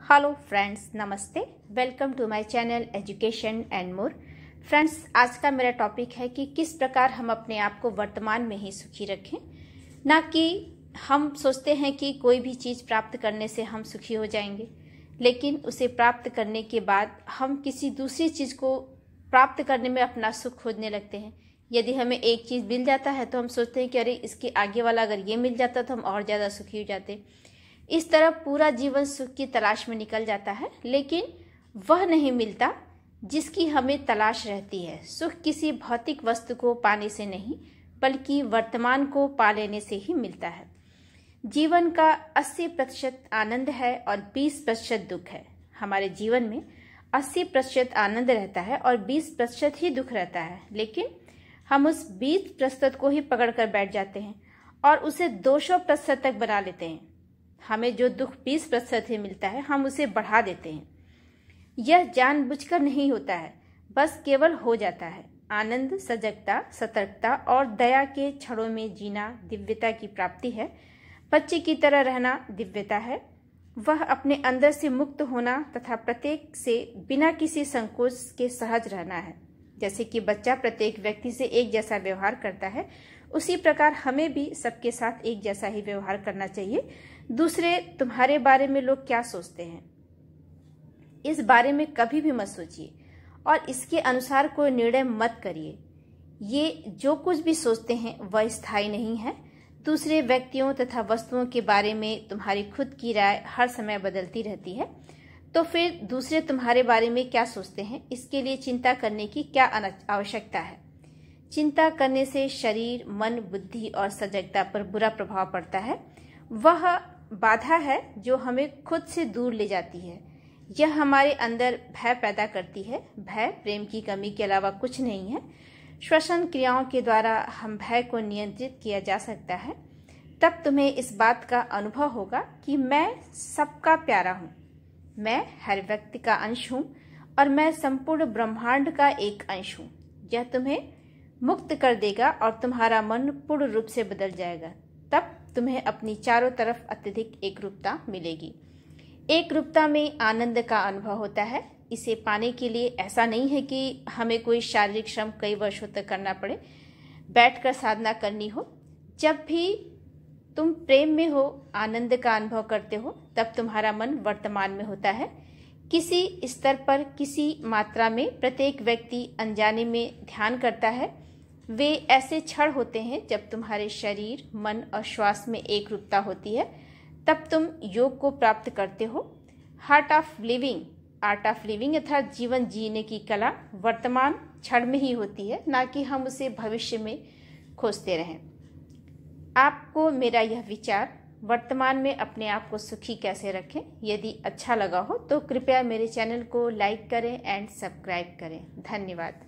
Hello friends, नमस्ते। Welcome to my channel education and more. Friends, आज का मेरा टॉपिक है कि किस प्रकार हम अपने आप को वर्तमान में ही सुखी रखें। ना कि हम सोचते हैं कि कोई भी चीज़ प्राप्त करने से हम सुखी हो जाएंगे, लेकिन उसे प्राप्त करने के बाद हम किसी दूसरी चीज़ को प्राप्त करने में अपना सुख खोजने लगते हैं। यदि हमें एक चीज़ मिल जाता है तो हम सोचते हैं कि अरे इसके आगे वाला अगर ये मिल जाता तो हम और ज़्यादा सुखी हो जाते। इस तरह पूरा जीवन सुख की तलाश में निकल जाता है, लेकिन वह नहीं मिलता जिसकी हमें तलाश रहती है। सुख किसी भौतिक वस्तु को पाने से नहीं, बल्कि वर्तमान को पा लेने से ही मिलता है। जीवन का 80% आनंद है और 20% दुख है। हमारे जीवन में 80% आनंद रहता है और 20% ही दुख रहता है, लेकिन हम उस 20% को ही पकड़ कर बैठ जाते हैं और उसे 200% तक बना लेते हैं। हमें जो दुख 20% ही मिलता है, हम उसे बढ़ा देते हैं। यह जानबूझकर नहीं होता है, बस केवल हो जाता है। आनंद, सजगता, सतर्कता और दया के क्षणों में जीना दिव्यता की प्राप्ति है। बच्चे की तरह रहना दिव्यता है। वह अपने अंदर से मुक्त होना तथा प्रत्येक से बिना किसी संकोच के सहज रहना है। जैसे कि बच्चा प्रत्येक व्यक्ति से एक जैसा व्यवहार करता है, उसी प्रकार हमें भी सबके साथ एक जैसा ही व्यवहार करना चाहिए। दूसरे तुम्हारे बारे में लोग क्या सोचते हैं, इस बारे में कभी भी मत सोचिए और इसके अनुसार कोई निर्णय मत करिए। ये जो कुछ भी सोचते हैं वह स्थायी नहीं है। दूसरे व्यक्तियों तथा वस्तुओं के बारे में तुम्हारी खुद की राय हर समय बदलती रहती है, तो फिर दूसरे तुम्हारे बारे में क्या सोचते हैं, इसके लिए चिंता करने की क्या आवश्यकता है। चिंता करने से शरीर, मन, बुद्धि और सजगता पर बुरा प्रभाव पड़ता है। वह बाधा है जो हमें खुद से दूर ले जाती है। यह हमारे अंदर भय पैदा करती है। भय प्रेम की कमी के अलावा कुछ नहीं है। श्वसन क्रियाओं के द्वारा हम भय को नियंत्रित किया जा सकता है। तब तुम्हें इस बात का अनुभव होगा कि मैं सबका प्यारा हूँ, मैं हर व्यक्ति का अंश हूँ और मैं संपूर्ण ब्रह्मांड का एक अंश हूँ। यह तुम्हें मुक्त कर देगा और तुम्हारा मन पूर्ण रूप से बदल जाएगा। तब तुम्हें अपनी चारों तरफ अत्यधिक एकरूपता मिलेगी। एकरूपता में आनंद का अनुभव होता है। इसे पाने के लिए ऐसा नहीं है कि हमें कोई शारीरिक श्रम कई वर्षों तक करना पड़े, बैठकर साधना करनी हो। जब भी तुम प्रेम में हो, आनंद का अनुभव करते हो, तब तुम्हारा मन वर्तमान में होता है। किसी स्तर पर, किसी मात्रा में प्रत्येक व्यक्ति अनजाने में ध्यान करता है। वे ऐसे क्षण होते हैं जब तुम्हारे शरीर, मन और श्वास में एक रूपता होती है। तब तुम योग को प्राप्त करते हो। आर्ट ऑफ लिविंग अर्थात जीवन जीने की कला वर्तमान क्षण में ही होती है, ना कि हम उसे भविष्य में खोजते रहें। आपको मेरा यह विचार वर्तमान में अपने आप को सुखी कैसे रखें, यदि अच्छा लगा हो तो कृपया मेरे चैनल को लाइक करें एंड सब्सक्राइब करें। धन्यवाद।